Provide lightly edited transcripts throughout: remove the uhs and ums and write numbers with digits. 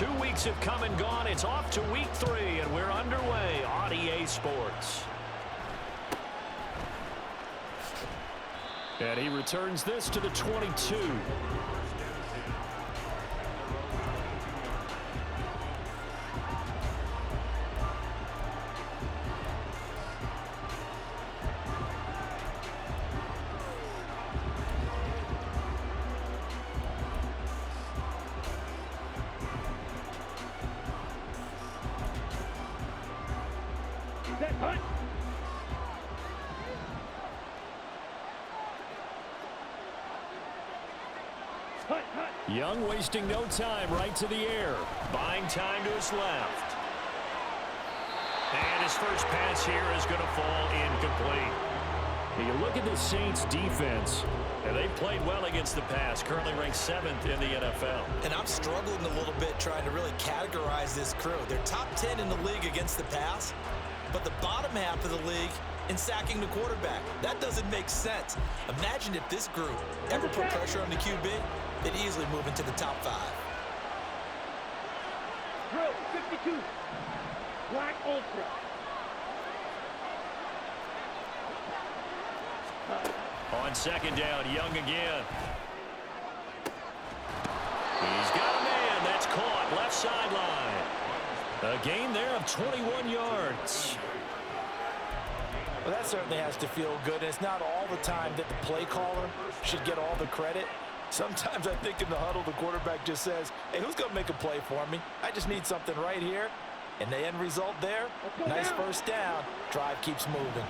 2 weeks have come and gone. It's off to week 3, and we're underway on EA Sports. And he returns this to the 22. Young wasting no time, right to the air. Buying time to his left. And his first pass here is going to fall incomplete. You look at the Saints defense, and they've played well against the pass, currently ranked 7th in the NFL. And I'm struggling a little bit trying to really categorize this crew. They're top 10 in the league against the pass, but the bottom half of the league in sacking the quarterback. That doesn't make sense. Imagine if this group ever put pressure on the QB, they'd easily move into the top 5. Drill 52, Black Ultra. On second down, Young again. He's got a man. That's caught. Left sideline. A gain there of 21 yards. Well, that certainly has to feel good. And it's not all the time that the play caller should get all the credit. Sometimes I think in the huddle, the quarterback just says, hey, who's going to make a play for me? I just need something right here. And the end result there, nice first down. Drive keeps moving.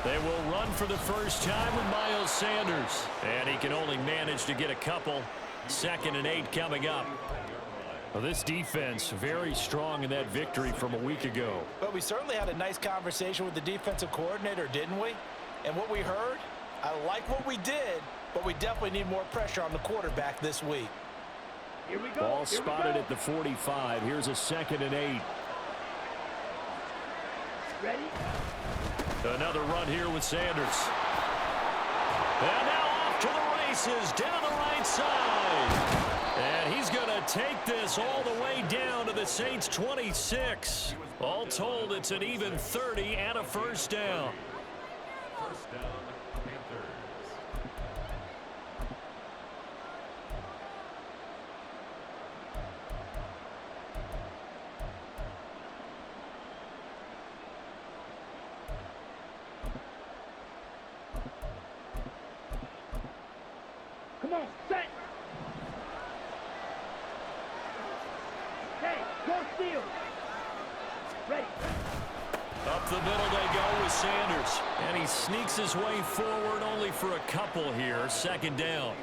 They will run for the first time with Miles Sanders. And he can only manage to get a couple. 2nd and 8 coming up. Well, this defense very strong in that victory from a week ago. Well, we certainly had a nice conversation with the defensive coordinator, didn't we? And what we heard, I like what we did, but we definitely need more pressure on the quarterback this week. Here we go. Ball spotted at the 45. Here's a 2nd and 8. Ready? Another run here with Sanders. And now off to the races down the right side. And he's going to take this all the way down to the Saints' 26. All told, it's an even 30 and a first down. First down, Panthers. Come on, set. Hey, go steal. Ready. Up the middle they go with Sanders. And he sneaks his way forward only for a couple here. 2nd down.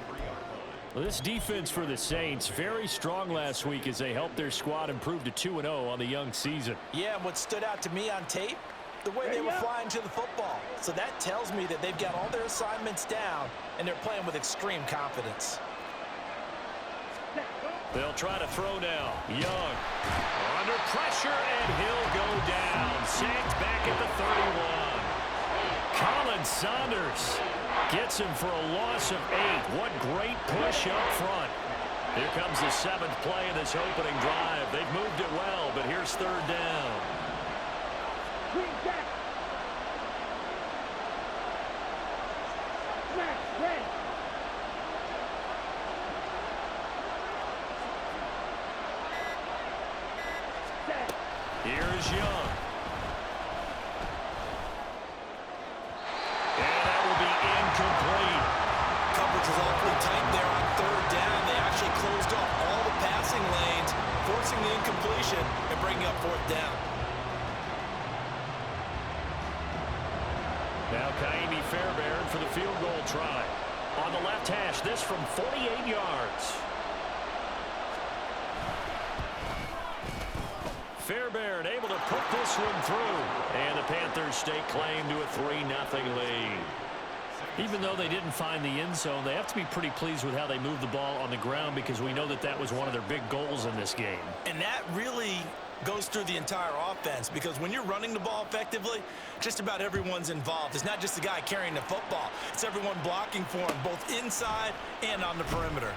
Well, this defense for the Saints, very strong last week as they helped their squad improve to 2-0 on the young season. Yeah, and what stood out to me on tape, the way they were flying to the football. So that tells me that they've got all their assignments down, and they're playing with extreme confidence. They'll try to throw now. Young under pressure, and he'll go down. Sacked back at the 31. Colin Saunders gets him for a loss of 8. What great push up front. Here comes the 7th play of this opening drive. They've moved it well, but here's 3rd down. Green back. Smash, ready. Set. Here's Young. And that will be incomplete. Coverage was awfully tight there on 3rd down. They actually closed off all the passing lanes, forcing the incompletion and bringing up 4th down. Now Kaimi Fairbairn for the field goal try. On the left hash, this from 48 yards. Fairbairn able to put this one through. And the Panthers stake claim to a 3-0 lead. Even though they didn't find the end zone, they have to be pretty pleased with how they moved the ball on the ground because we know that that was one of their big goals in this game. And that really goes through the entire offense, because when you're running the ball effectively, just about everyone's involved. It's not just the guy carrying the football. It's everyone blocking for him, both inside and on the perimeter.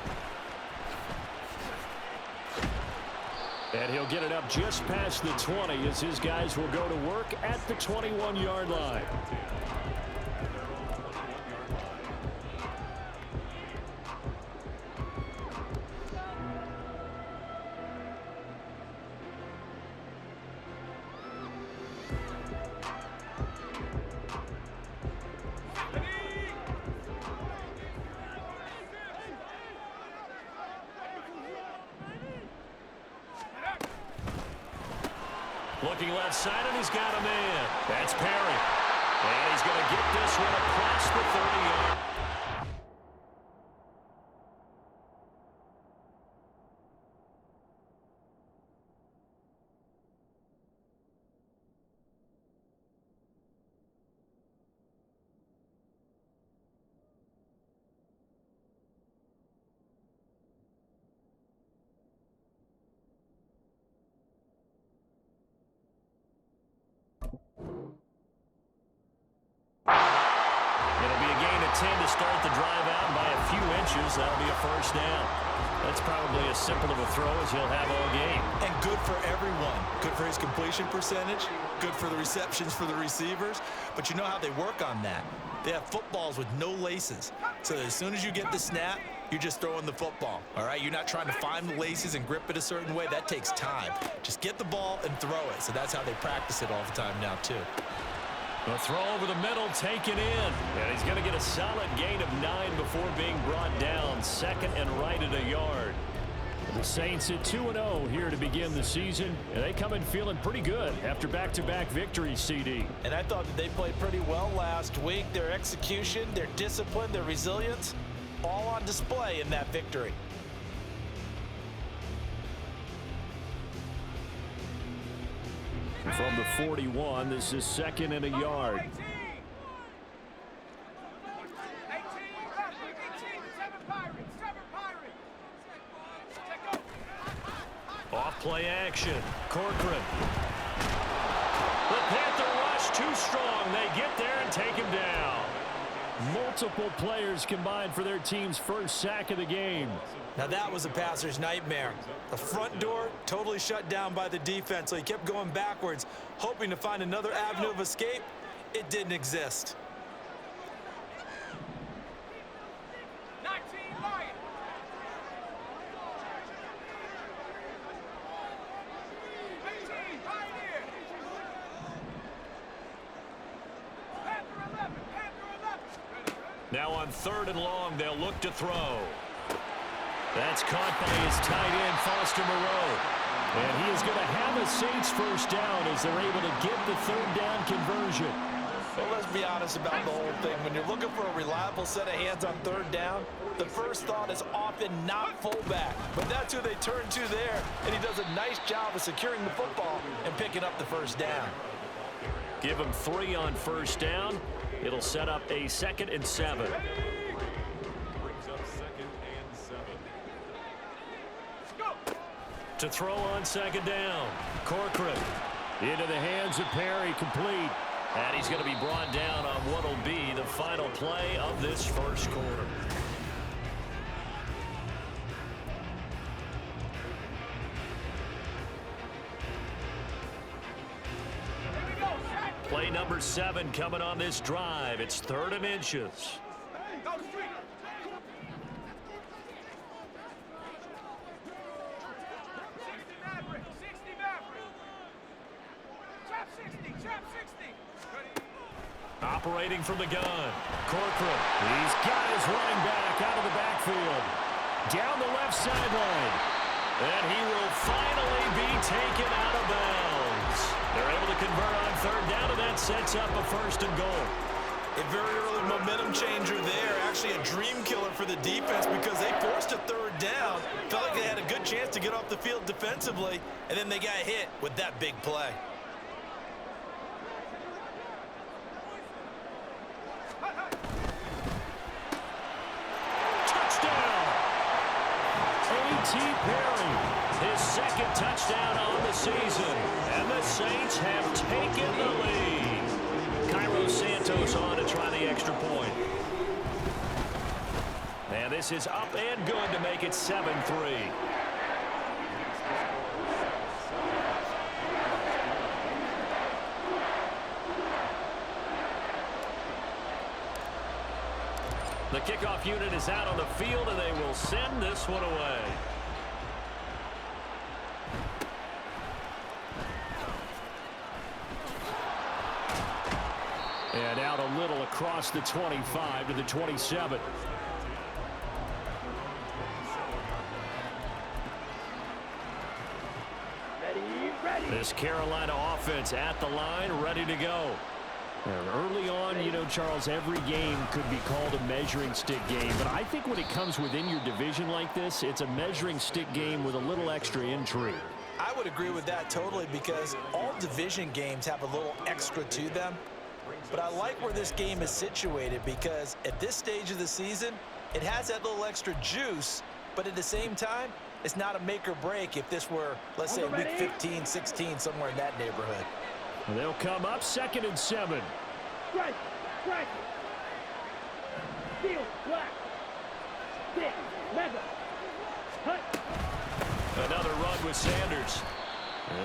And he'll get it up just past the 20 as his guys will go to work at the 21-yard line. Looking left side, and he's got a man. That's Perry. And he's going to get this one across the 30-yard. To start the drive out by a few inches. That'll be a first down. That's probably as simple of a throw as he'll have all game. And good for everyone. Good for his completion percentage. Good for the receptions for the receivers. But you know how they work on that. They have footballs with no laces. So as soon as you get the snap, you're just throwing the football. All right? You're not trying to find the laces and grip it a certain way. That takes time. Just get the ball and throw it. So that's how they practice it all the time now, too. A throw over the middle, taken in. And he's going to get a solid gain of 9 before being brought down. Second and right at a yard. The Saints at 2-0 here to begin the season. And they come in feeling pretty good after back-to-back victories, CD. And I thought that they played pretty well last week. Their execution, their discipline, their resilience, all on display in that victory. From the 41, this is second and a yard. Off play action. Corcoran. The Panther rush too strong. They get there and take him down. Multiple players combined for their team's first sack of the game. Now that was a passer's nightmare. The front door totally shut down by the defense, so he kept going backwards, hoping to find another avenue of escape. It didn't exist. 19 Lions. Now on third and long, they'll look to throw. That's caught by his tight end, Foster Moreau. And he is going to have a Saints first down as they're able to get the third down conversion. Well, let's be honest about the whole thing. When you're looking for a reliable set of hands on third down, the first thought is often not fullback. But that's who they turn to there, and he does a nice job of securing the football and picking up the first down. Give him 3 on first down. It'll set up a 2nd and 7. Brings up 2nd and 7. To throw on 2nd down. Corcoran into the hands of Perry, complete. And he's going to be brought down on what will be the final play of this first quarter. Play number 7 coming on this drive. It's 3rd and inches. Operating from the gun. Corcoran. He's got his running back out of the backfield. Down the left sideline. And he will finally be taken out of bounds. They're able to convert on 3rd down, and that sets up a 1st and goal. A very early momentum changer there. Actually a dream killer for the defense because they forced a 3rd down. Felt like they had a good chance to get off the field defensively, and then they got hit with that big play. Touchdown! A.T. Perry. his second touchdown on the season. And the Saints have taken the lead. Cairo Santos on to try the extra point. And this is up and good to make it 7-3. The kickoff unit is out on the field, and they will send this one away. And out a little across the 25 to the 27. This Carolina offense at the line, ready to go. And early on, you know, Charles, every game could be called a measuring stick game. But I think when it comes within your division like this, it's a measuring stick game with a little extra intrigue. I would agree with that totally, because all division games have a little extra to them. But I like where this game is situated, because at this stage of the season, it has that little extra juice. But at the same time, it's not a make or break if this were, let's say, week 15, 16, somewhere in that neighborhood. They'll come up 2nd and 7. Strike. Steel. Black. Stick. Mega. Cut. Another run with Sanders.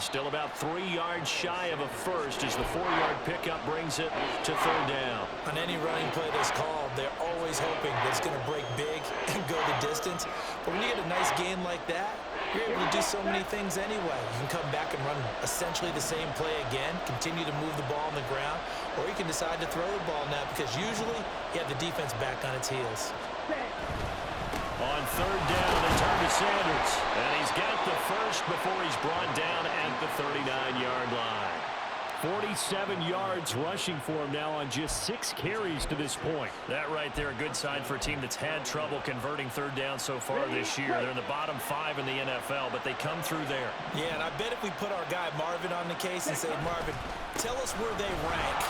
Still about 3 yards shy of a first as the 4-yard pickup brings it to 3rd down. On any running play that's called, they're always hoping that it's going to break big and go the distance. But when you get a nice gain like that, you're able to do so many things anyway. You can come back and run essentially the same play again, continue to move the ball on the ground, or you can decide to throw the ball now, because usually you have the defense back on its heels. On 3rd down, they turn to Sanders. And he's got the first before he's brought down at the 39-yard line. 47 yards rushing for him now on just 6 carries to this point. That right there, a good sign for a team that's had trouble converting 3rd down so far this year. They're in the bottom 5 in the NFL, but they come through there. Yeah, and I bet if we put our guy Marvin on the case and say, Marvin, tell us where they rank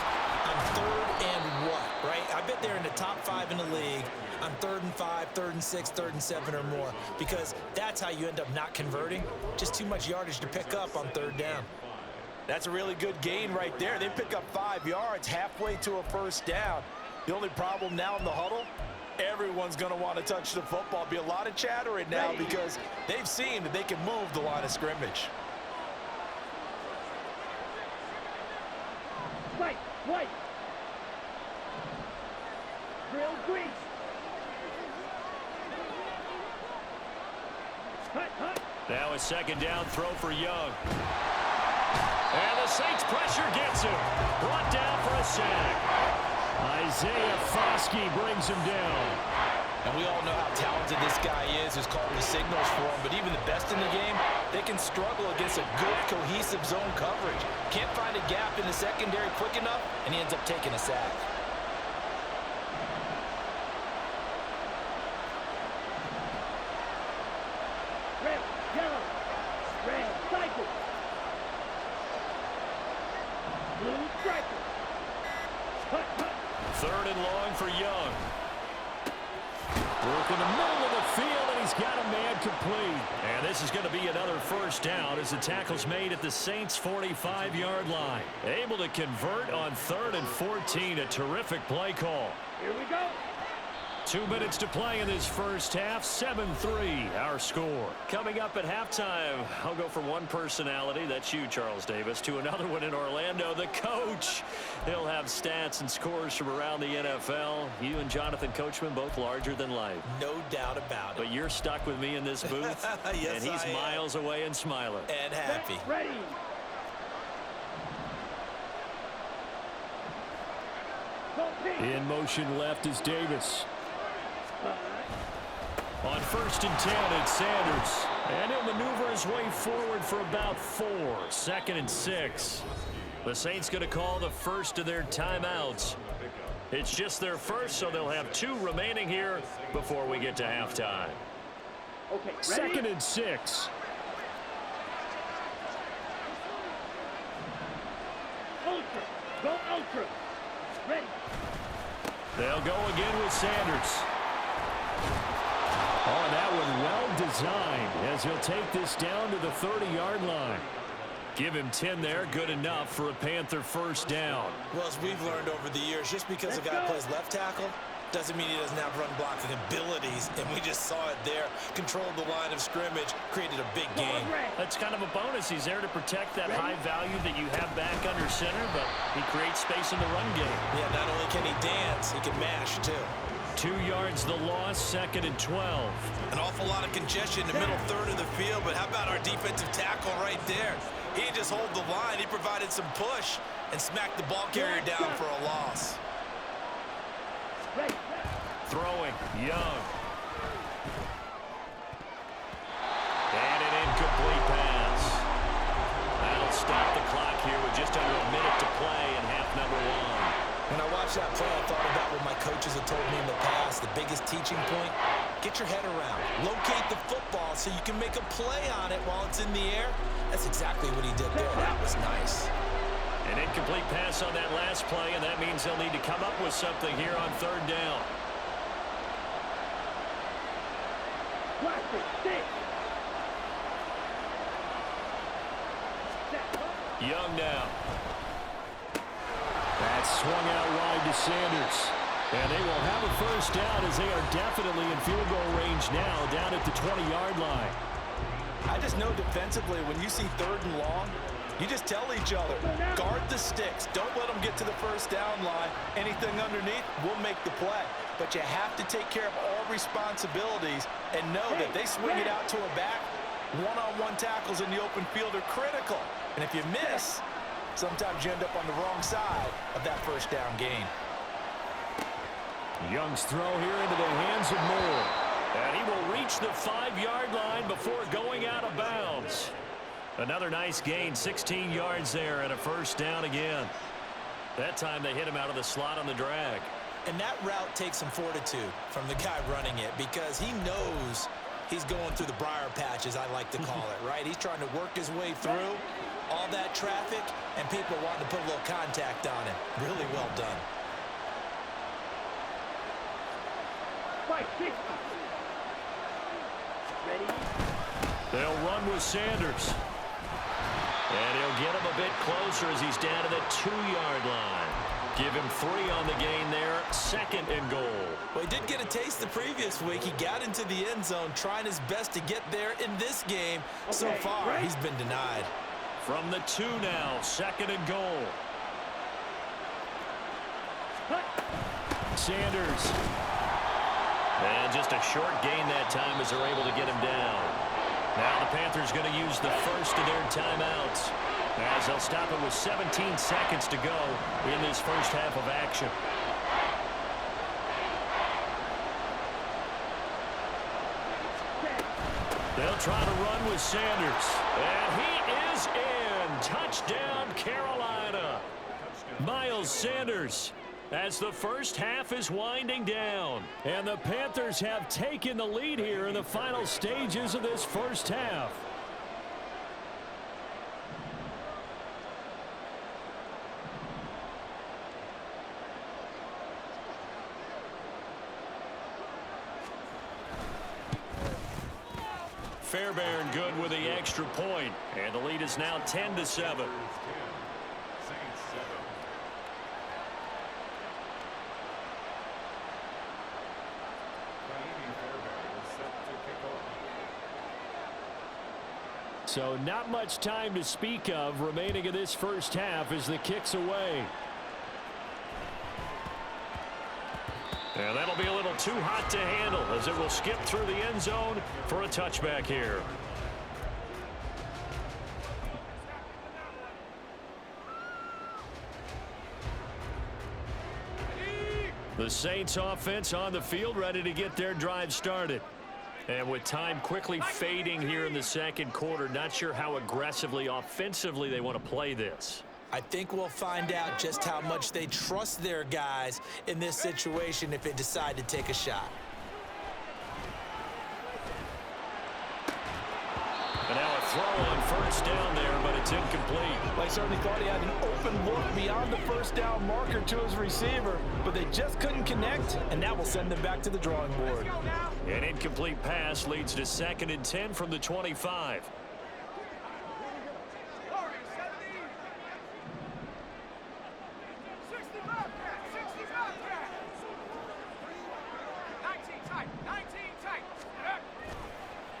on 3rd and what, right? I bet they're in the top 5 in the league on 3rd and 5, 3rd and 6, 3rd and 7 or more, because that's how you end up not converting. Just too much yardage to pick up on 3rd down. That's a really good gain right there. They pick up 5 yards halfway to a first down. The only problem now in the huddle, everyone's going to want to touch the football. Be a lot of chattering now because they've seen that they can move the line of scrimmage. White. Drill grease. Hut. Now a 2nd down throw for Young. And the Saints pressure gets him. Brought down for a sack. Isaiah Foskey brings him down. And we all know how talented this guy is, who's calling the signals for him. But even the best in the game, they can struggle against a good, cohesive zone coverage. Can't find a gap in the secondary quick enough, and he ends up taking a sack. Red, yellow, red, cycle. Blue striker. Hut. 3rd and long for Young. Work in the middle of the field, and he's got a man complete. And this is going to be another first down as the tackle's made at the Saints' 45-yard line. Able to convert on 3rd and 14. A terrific play call. Here we go. 2 minutes to play in this first half. 7-3, our score. Coming up at halftime, I'll go from one personality, that's you, Charles Davis, to another one in Orlando, the coach. He'll have stats and scores from around the NFL. You and Jonathan Coachman, both larger than life. No doubt about it. But you're stuck with me in this booth, Yes, and he's I am. miles away and smiling. And happy. Ready. Go pink. In motion left is Davis. On 1st and 10, it's Sanders. And he'll maneuver his way forward for about 4. 2nd and 6. The Saints going to call the first of their timeouts. It's just their first, so they'll have 2 remaining here before we get to halftime. Okay, ready? 2nd and 6. Ultra. Go ultra. Ready. They'll go again with Sanders. Oh, and that one well designed as he'll take this down to the 30-yard line. Give him 10 there, good enough for a Panther first down. Well, as we've learned over the years, just because a guy plays left tackle doesn't mean he doesn't have run blocking abilities, and we just saw it there. Controlled the line of scrimmage, created a big gain. That's kind of a bonus. He's there to protect that high value that you have back under center, but he creates space in the run game. Yeah, not only can he dance, he can mash, too. 2 yards the loss, 2nd and 12. An awful lot of congestion in the middle third of the field, but how about our defensive tackle right there? He didn't just hold the line, he provided some push and smacked the ball carrier down for a loss. Throwing, Young. And an incomplete pass. That'll stop the clock here with just under a minute to play in half number 1. When I watched that play, I thought about what my coaches have told me in the past. The biggest teaching point, get your head around. Locate the football so you can make a play on it while it's in the air. That's exactly what he did there. That was nice. An incomplete pass on that last play, and that means they'll need to come up with something here on 3rd down. Young now. That's swung out wide to Sanders. And they will have a first down as they are definitely in field goal range now, down at the 20-yard line. I just know defensively, when you see 3rd and long, you just tell each other, guard the sticks. Don't let them get to the first down line. Anything underneath will make the play. But you have to take care of all responsibilities and know that they swing it out to a back. One-on-one tackles in the open field are critical. And if you miss, sometimes you end up on the wrong side of that first down gain. Young's throw here into the hands of Moore. And he will reach the 5-yard line before going out of bounds. Another nice gain, 16 yards there and a first down again. That time they hit him out of the slot on the drag. And that route takes some fortitude from the guy running it because he knows he's going through the briar patch, as I like to call it, right? He's trying to work his way through all that traffic, and people wanting to put a little contact on him. Really well done. They'll run with Sanders. And he'll get him a bit closer as he's down to the 2-yard line. Give him 3 on the gain there, 2nd and goal. Well, he did get a taste the previous week. He got into the end zone, trying his best to get there in this game. So far, he's been denied. From the 2 now, 2nd and goal. Sanders. And just a short gain that time as they're able to get him down. Now the Panthers going to use the first of their timeouts as they'll stop it with 17 seconds to go in this first half of action. They'll try to run with Sanders. And he is in. Touchdown, Carolina. Miles Sanders. As the first half is winding down. And the Panthers have taken the lead here in the final stages of this first half. Fairbairn good with the extra point. And the lead is now 10-7. So not much time to speak of remaining in this first half as the kick's away. And that'll be a little too hot to handle as it will skip through the end zone for a touchback here. The Saints offense on the field ready to get their drive started. And with time quickly fading here in the second quarter, not sure how aggressively, offensively they want to play this. I think we'll find out just how much they trust their guys in this situation if they decide to take a shot. And now a throw on first down there, but it's incomplete. Well, he certainly thought he had an open look beyond the first down marker to his receiver, but they just couldn't connect, and that will send them back to the drawing board. An incomplete pass leads to 2nd and 10 from the 25.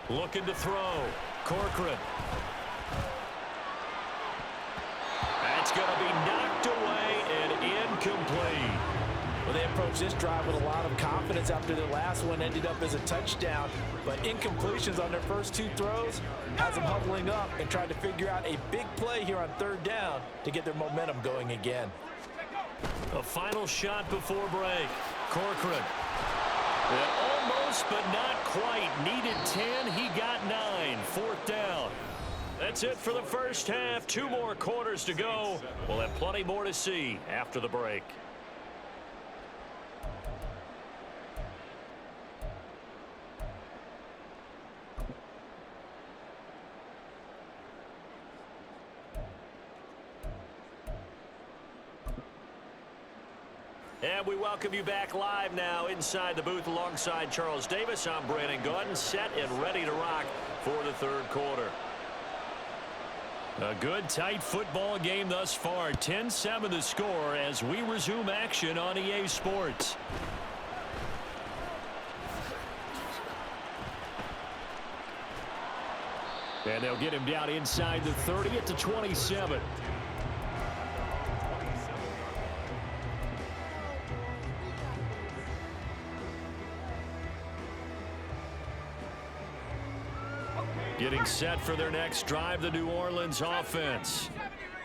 Looking to throw. Corcoran. That's going to be knocked away and incomplete. Well, they approached this drive with a lot of confidence after their last one ended up as a touchdown. But incompletions on their first 2 throws has them huddling up and trying to figure out a big play here on 3rd down to get their momentum going again. A final shot before break. Corcoran. Almost, but not quite. Needed 10. He got 9. 4th down. That's it for the first half. 2 more quarters to go. We'll have plenty more to see after the break. And we welcome you back live now inside the booth alongside Charles Davis. I'm Brandon Gordon, set and ready to rock for the 3rd quarter. A good, tight football game thus far. 10-7 the score as we resume action on EA Sports. And they'll get him down inside the 30 at the 27. Getting set for their next drive, the New Orleans offense.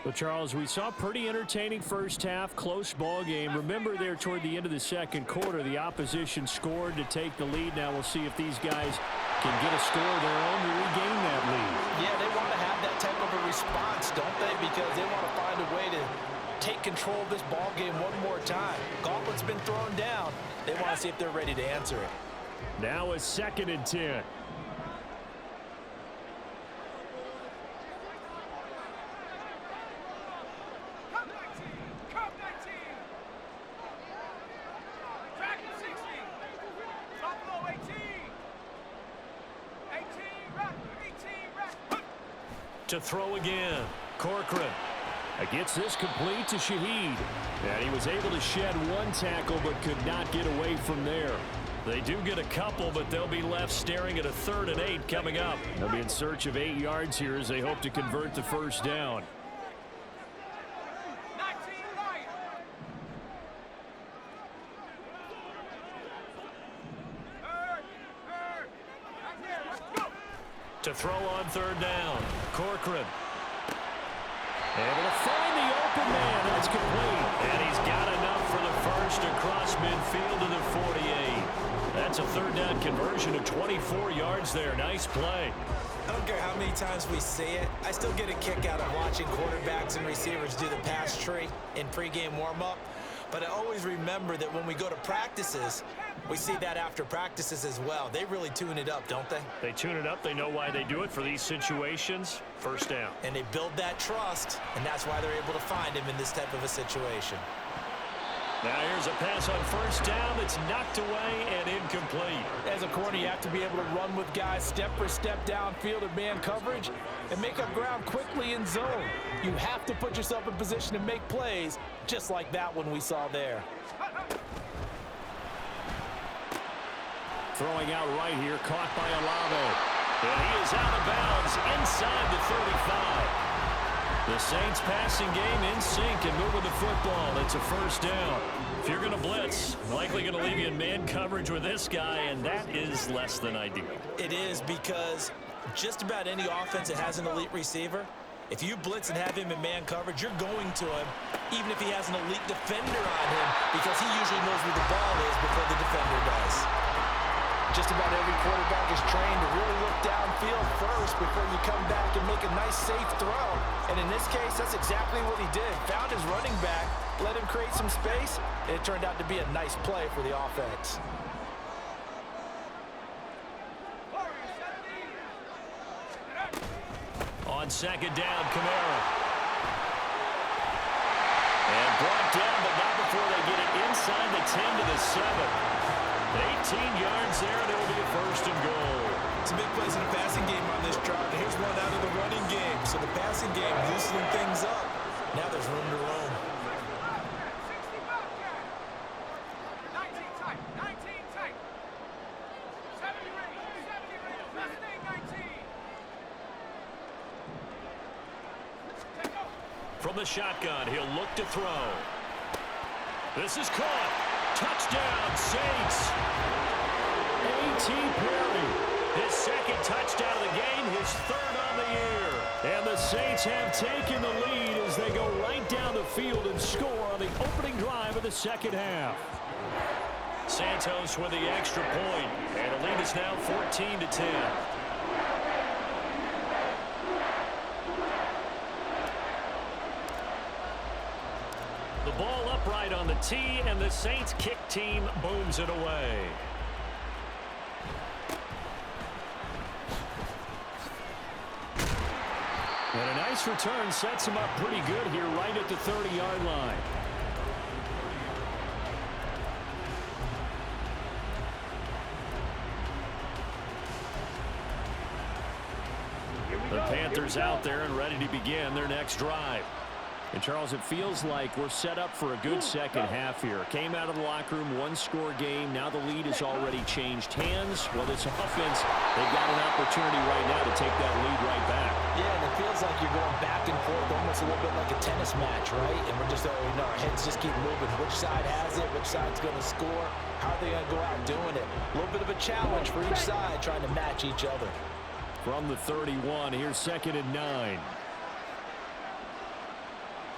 Well, Charles, we saw a pretty entertaining first half, close ball game. Remember there toward the end of the 2nd quarter, the opposition scored to take the lead. Now we'll see if these guys can get a score of their own to regain that lead. Yeah, they want to have that type of a response, don't they? Because they want to find a way to take control of this ball game one more time. Gauntlet's been thrown down. They want to see if they're ready to answer it. Now a 2nd and 10. To throw again. Corcoran. Gets this complete to Shaheed. And he was able to shed 1 tackle but could not get away from there. They do get a couple, but they'll be left staring at a 3rd and 8 coming up. They'll be in search of 8 yards here as they hope to convert the first down. To throw on 3rd down. Corcoran. Able to find the open man. That's complete. And he's got enough for the first across midfield to the 48. That's a 3rd down conversion of 24 yards there. Nice play. I don't care how many times we see it. I still get a kick out of watching quarterbacks and receivers do the pass tree in pregame warm-up. But I always remember that when we go to practices, we see that after practices as well. They really tune it up, don't they? They tune it up. They know why they do it for these situations. First down. And they build that trust, and that's why they're able to find him in this type of a situation. Now here's a pass on first down that's knocked away and incomplete. As a corner, you have to be able to run with guys step for step downfield in man coverage and make up ground quickly in zone. You have to put yourself in position to make plays, just like that one we saw there. Throwing out right here, caught by Olave. And he is out of bounds inside the 35. The Saints passing game in sync and moving the football. It's a first down. If you're going to blitz, likely going to leave you in man coverage with this guy, and that is less than ideal. It is, because just about any offense that has an elite receiver, if you blitz and have him in man coverage, you're going to him, even if he has an elite defender on him, because he usually knows where the ball is before the defender does. Just about every quarterback is trained to really look downfield first before you come back and make a nice, safe throw. And in this case, that's exactly what he did. Found his running back, let him create some space, and it turned out to be a nice play for the offense. On second down, Kamara. And brought down, but not before they get it inside the 10 to the 7. 18 yards there, and it'll be a first and goal. It's a big place in the passing game on this drive. Here's one out of the running game. So the passing game loosening things up. Now there's room to roam. 19 tight. 19 tight. 70 range. 70 range. Last thing, 19. Take over. From the shotgun, he'll look to throw. This is caught. Touchdown, Saints. A.T. Perry, his second touchdown of the game, his third on the year. And the Saints have taken the lead as they go right down the field and score on the opening drive of the second half. Santos with the extra point, and the lead is now 14-10. The ball upright on the tee, and the Saints kick team booms it away. And a nice return sets him up pretty good here right at the 30-yard line. The Panthers out there and ready to begin their next drive. And, Charles, it feels like we're set up for a good second half here. Came out of the locker room, one-score game. Now the lead has already changed hands. Well, this offense, they've got an opportunity right now to take that lead right back. Yeah, and it feels like you're going back and forth, almost a little bit like a tennis match, right? And we're just, our heads just keep moving. Which side has it? Which side's going to score? How are they going to go out doing it? A little bit of a challenge for each side, trying to match each other. From the 31, here's 2nd and 9.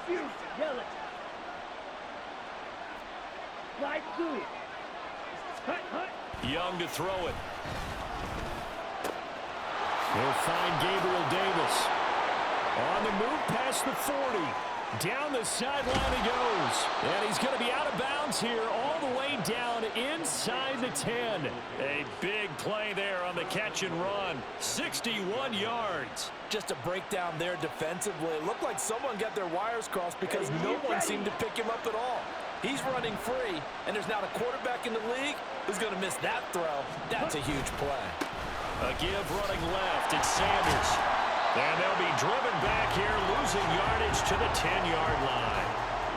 Houston, yell it. Slide through. Hut. Young to throw it. He'll find Gabriel Davis. On the move past the 40. Down the sideline he goes. And he's going to be out of bounds here all the way down inside the 10. A big play there on the catch and run. 61 yards. Just a breakdown there defensively. It looked like someone got their wires crossed because no one seemed to pick him up at all. He's running free, and there's not a quarterback in the league who's going to miss that throw. That's a huge play. A give running left. It's Sanders. And they'll be driven back here, losing yardage to the 10-yard line.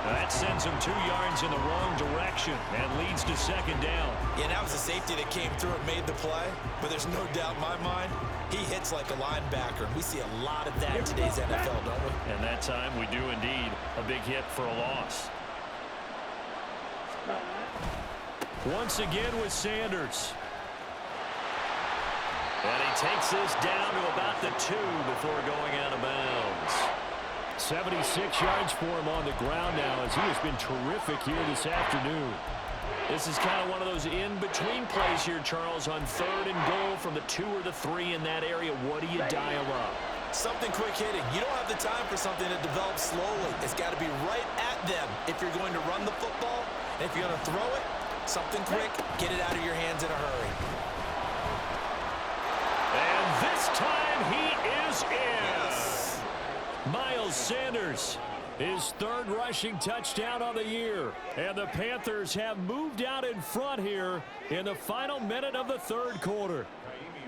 That sends them 2 yards in the wrong direction and leads to second down. Yeah, that was a safety that came through and made the play. But there's no doubt in my mind, he hits like a linebacker. We see a lot of that in today's NFL, don't we? And that time we do indeed. A big hit for a loss. Once again with Sanders. And he takes this down to about the 2 before going out of bounds. 76 yards for him on the ground now as he has been terrific here this afternoon. This is kind of one of those in-between plays here, Charles, on 3rd and goal from the 2 or the 3 in that area. What do you dial up? Something quick hitting. You don't have the time for something that develops slowly. It's got to be right at them if you're going to run the football. And if you're going to throw it, something quick, get it out of your hands in a hurry. And this time he is in. Yes. Miles Sanders, his 3rd rushing touchdown on the year. And the Panthers have moved out in front here in the final minute of the 3rd quarter.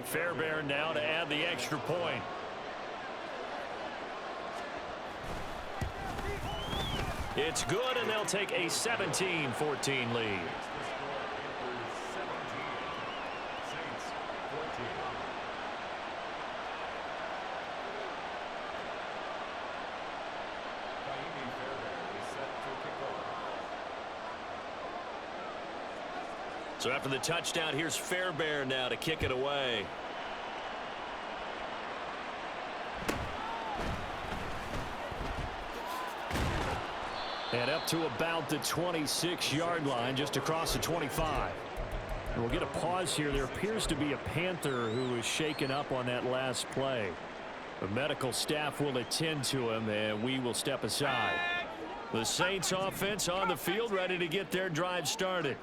Fairbairn now to add the extra point. It's good, and they'll take a 17-14 lead. So after the touchdown, here's Fairbairn now to kick it away. And up to about the 26-yard line, just across the 25. And we'll get a pause here. There appears to be a Panther who is shaken up on that last play. The medical staff will attend to him, and we will step aside. The Saints offense on the field, ready to get their drive started.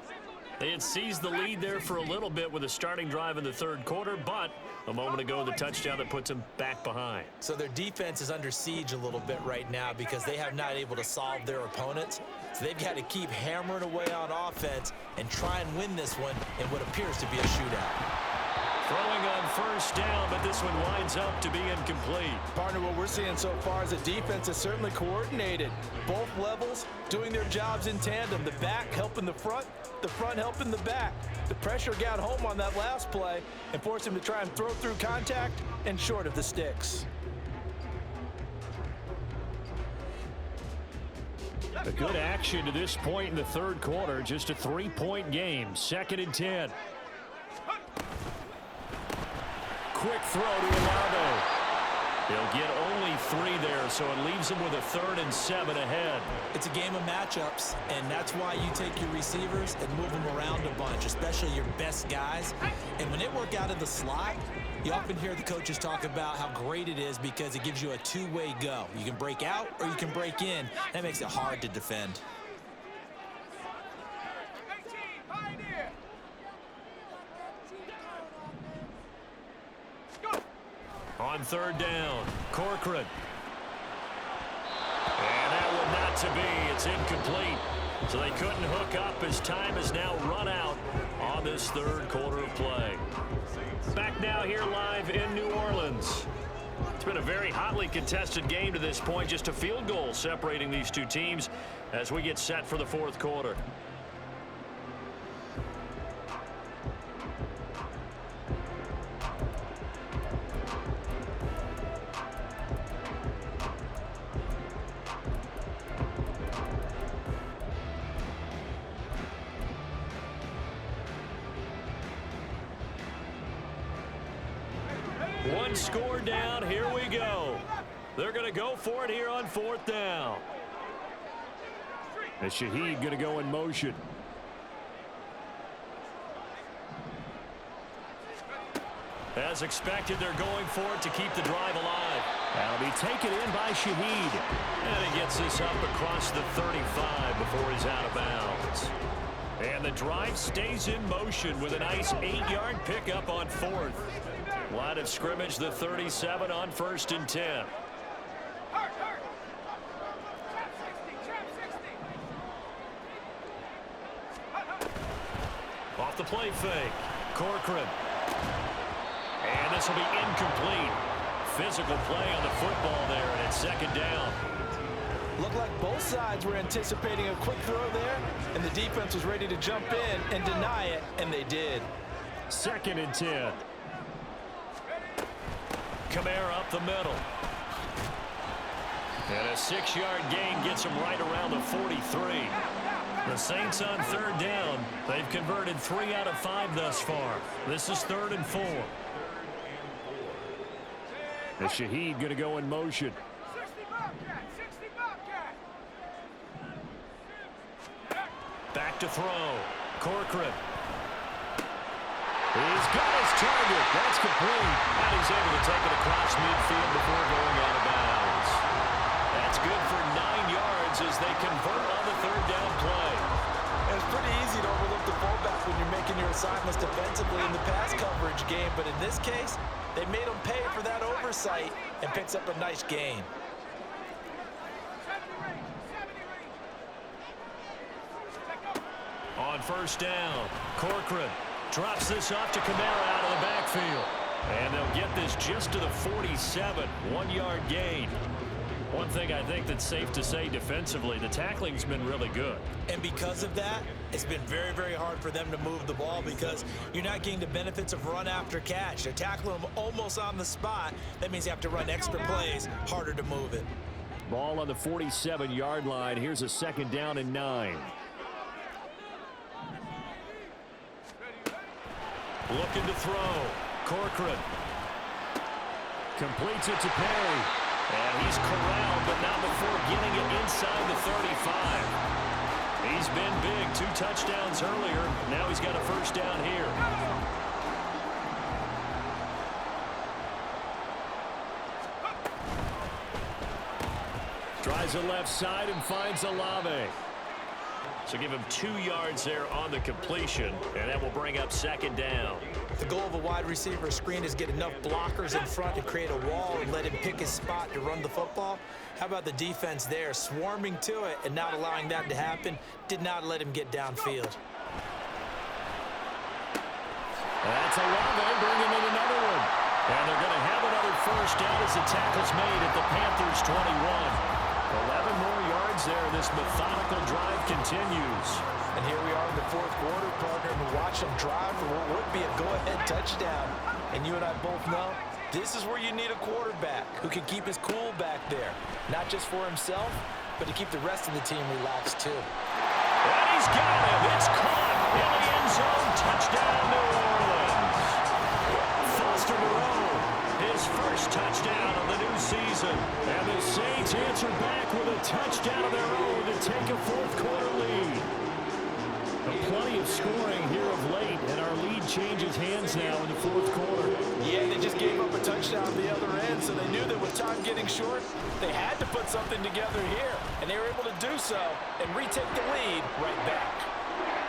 They had seized the lead there for a little bit with a starting drive in the third quarter, but a moment ago, the touchdown that puts them back behind. So their defense is under siege a little bit right now because they have not able to solve their opponents. So they've got to keep hammering away on offense and try and win this one in what appears to be a shootout. Throwing on first down, but this one winds up to be incomplete. Partner, what we're seeing so far is the defense is certainly coordinated. Both levels doing their jobs in tandem. The back helping the front helping the back. The pressure got home on that last play and forced him to try and throw through contact and short of the sticks. A good action to this point in the third quarter. Just a 3-point game. 2nd and 10. Quick throw to Olave. He'll get only 3 there, so it leaves him with a 3rd and 7 ahead. It's a game of matchups, and that's why you take your receivers and move them around a bunch, especially your best guys. And when they work out of the slot, you often hear the coaches talk about how great it is because it gives you a two-way go. You can break out or you can break in. That makes it hard to defend. 18, Pioneer. Go. On 3rd down, Corcoran. And that one not to be. It's incomplete. So they couldn't hook up as time has now run out on this third quarter of play. Back now here live in New Orleans. It's been a very hotly contested game to this point. Just a field goal separating these two teams as we get set for the fourth quarter. One score down. Here we go. They're going to go for it here on 4th down. And Shaheed going to go in motion. As expected, they're going for it to keep the drive alive. That'll be taken in by Shaheed. And he gets this up across the 35 before he's out of bounds. And the drive stays in motion with a nice 8-yard pickup on 4th. Line of scrimmage, the 37 on 1st and 10. Hurt. Trap 60. Off the play fake. Corcoran. And this will be incomplete. Physical play on the football there, and it's 2nd down. Looked like both sides were anticipating a quick throw there, and the defense was ready to jump in and deny it, and they did. 2nd and 10. Kamara up the middle. And a 6-yard gain gets him right around the 43. The Saints on 3rd down. They've converted 3 out of 5 thus far. This is 3rd and 4. And Shaheed going to go in motion. 60 Bobcat. 60 Bobcat. Back to throw. Corcoran. He's got his target. That's complete. And he's able to take it across midfield before going out of bounds. That's good for 9 yards as they convert on the 3rd down play. It's pretty easy to overlook the fullback when you're making your assignments defensively in the pass coverage game, but in this case, they made him pay for that oversight and picks up a nice gain. 70 range. On 1st down, Corcoran drops this off to Kamara out of the backfield. And they'll get this just to the 47, 1-yard gain. One thing I think that's safe to say defensively, the tackling's been really good. And because of that, it's been very, very hard for them to move the ball because you're not getting the benefits of run after catch. They're tackling them almost on the spot. That means you have to run extra plays, harder to move it. Ball on the 47-yard line. Here's a 2nd down and 9. Looking to throw. Corcoran completes it to Perry. And he's corralled, but not before getting it inside the 35. He's been big. 2 touchdowns earlier. Now he's got a 1st down here. Tries the left side and finds Olave. So give him 2 yards there on the completion, and that will bring up second down. The goal of a wide receiver screen is get enough blockers in front to create a wall and let him pick his spot to run the football. How about the defense there, swarming to it and not allowing that to happen? Did not let him get downfield. That's 11, bringing in another one. And they're going to have another first down as the tackle's made at the Panthers' 21. 11 more yards there. This methodical drive continues. And here we are in the fourth quarter, partner, and watch them drive for what would be a go-ahead touchdown. And you and I both know this is where you need a quarterback who can keep his cool back there. Not just for himself, but to keep the rest of the team relaxed too. And he's got him. It's caught in the end zone. Touchdown, New Orleans. Foster Moreau, his first touchdown of the new season. And the Saints answer back with a touchdown of their own to take a fourth quarter lead. Plenty of scoring here of late, and our lead changes hands now in the fourth quarter. Yeah, they just gave up a touchdown on the other end, so they knew that with time getting short, they had to put something together here, and they were able to do so and retake the lead right back.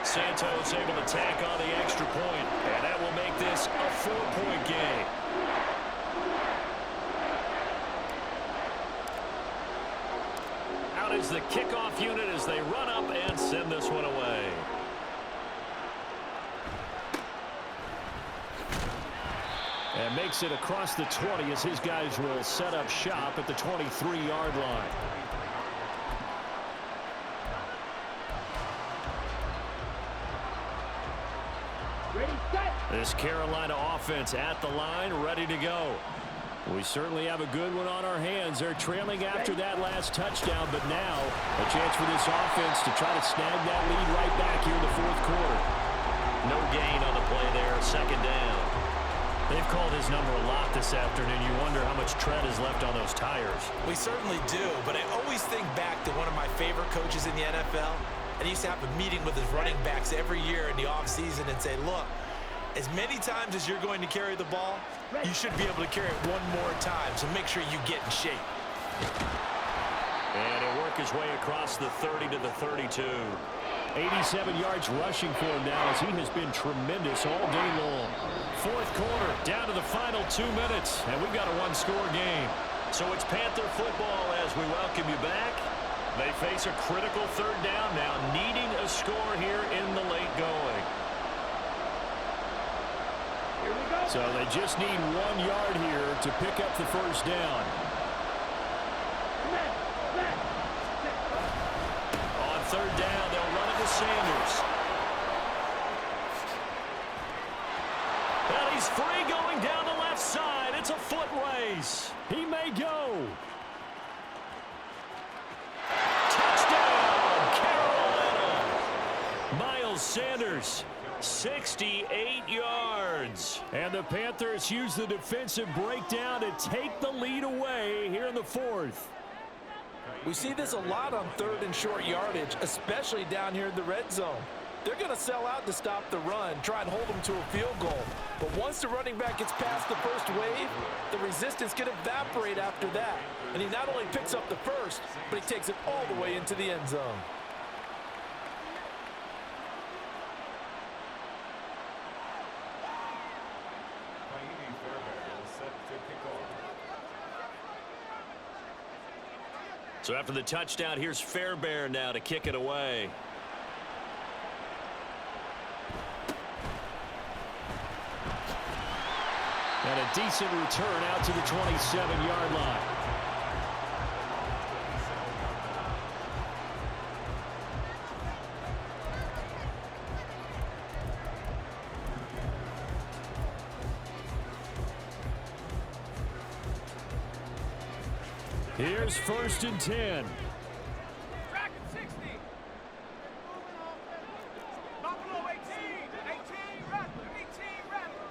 Santos able to tack on the extra point, and that will make this a 4-point game. Out is the kickoff unit as they run up and send this one away. And makes it across the 20 as his guys will set up shop at the 23-yard line. Ready, set. This Carolina offense at the line, ready to go. We certainly have a good one on our hands. They're trailing after that last touchdown, but now a chance for this offense to try to snag that lead right back here in the fourth quarter. No gain on the play there, second down. They've called his number a lot this afternoon. You wonder how much tread is left on those tires. We certainly do, but I always think back to one of my favorite coaches in the NFL. And he used to have a meeting with his running backs every year in the offseason and say, look, as many times as you're going to carry the ball, you should be able to carry it one more time, so make sure you get in shape. And he'll work his way across the 30 to the 32. 87 yards rushing for him now as he has been tremendous all day long. Fourth quarter, down to the final 2 minutes, and we've got a one-score game. So it's Panther football as we welcome you back. They face a critical third down now, needing a score here in the late going. Here we go. So they just need 1 yard here to pick up the first down. Left, left. On third down, they'll run it to Sanders. And he's free going down the left side. It's a foot race. He may go. Touchdown, Carolina. Miles Sanders, 68 yards. And the Panthers use the defensive breakdown to take the lead away here in the fourth. We see this a lot on third and short yardage, especially down here in the red zone. They're going to sell out to stop the run, try and hold them to a field goal. But once the running back gets past the first wave, the resistance can evaporate after that. And he not only picks up the first, but he takes it all the way into the end zone. So after the touchdown, here's Fairbairn now to kick it away. And a decent return out to the 27-yard line. Here's first and 10. Track at 60. Buffalo 18. 18 Rattler. 18 Rattler.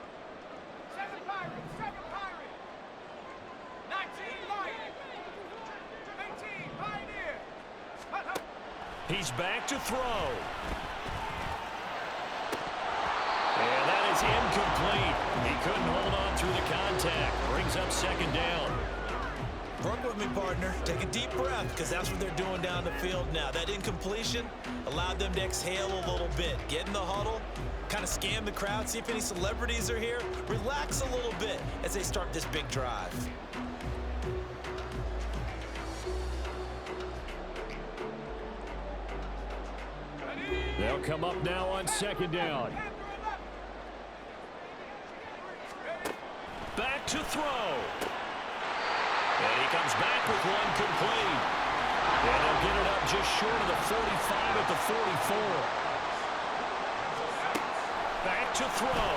7 Pirates. 7 Pirates. 19 Lion. 18 Pioneer. Hut, hut. He's back to throw. And that is incomplete. He couldn't hold on through the contact. Brings up second down. Work with me, partner. Take a deep breath, because that's what they're doing down the field now. That incompletion allowed them to exhale a little bit. Get in the huddle, kind of scan the crowd, see if any celebrities are here. Relax a little bit as they start this big drive. They'll come up now on second down. Back to throw. And he comes back with one complete. And he'll get it up just short of the 45 at the 44. Back to throw.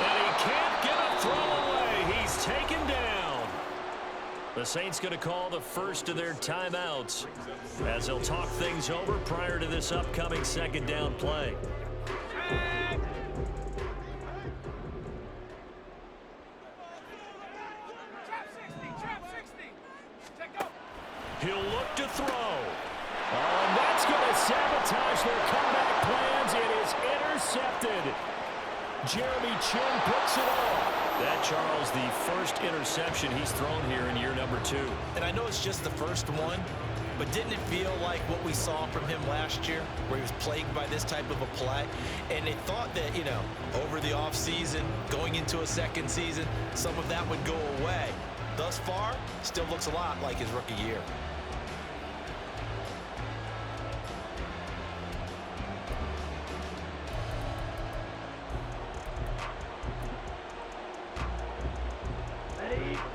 And he can't get a throw away. He's taken down. The Saints going to call the first of their timeouts as they'll talk things over prior to this upcoming second down play. He'll look to throw. Oh, and that's going to sabotage their comeback plans. It is intercepted. Jeremy Chin picks it off. That, Charles, the first interception he's thrown here in year number 2. And I know it's just the first one, but didn't it feel like what we saw from him last year, where he was plagued by this type of a play? And they thought that, you know, over the offseason, going into a second season, some of that would go away. Thus far, still looks a lot like his rookie year.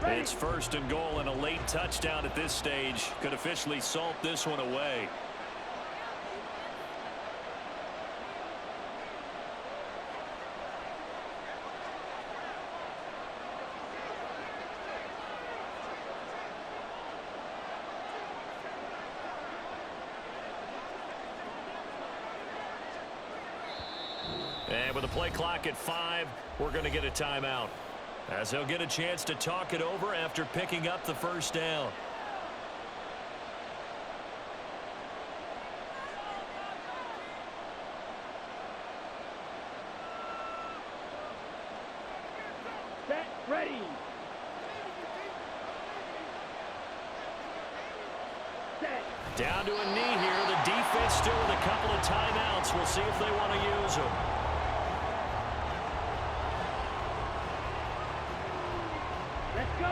It's first and goal, and a late touchdown at this stage could officially salt this one away. And with the play clock at 5, we're going to get a timeout, as they'll get a chance to talk it over after picking up the first down. Set, ready. Set. Down to a knee here. The defense still with a couple of timeouts. We'll see if they want to use them. Let's go.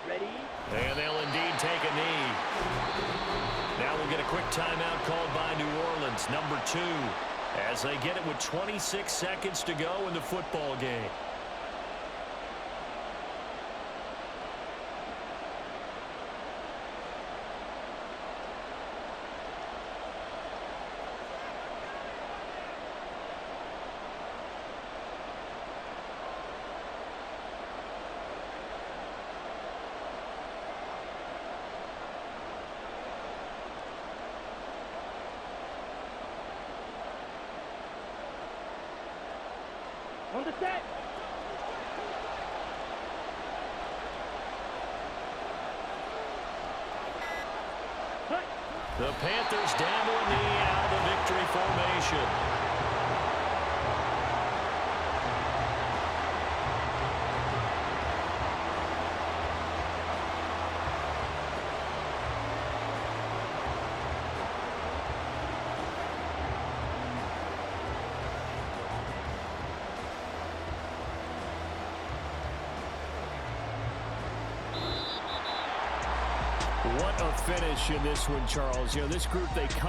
Ready. And they'll indeed take a knee. Now we'll get a quick timeout called by New Orleans, number 2, as they get it with 26 seconds to go in the football game. On the set. Cut. The Panthers down to a knee out of the victory formation. What a finish in this one, Charles. You know, this group, they come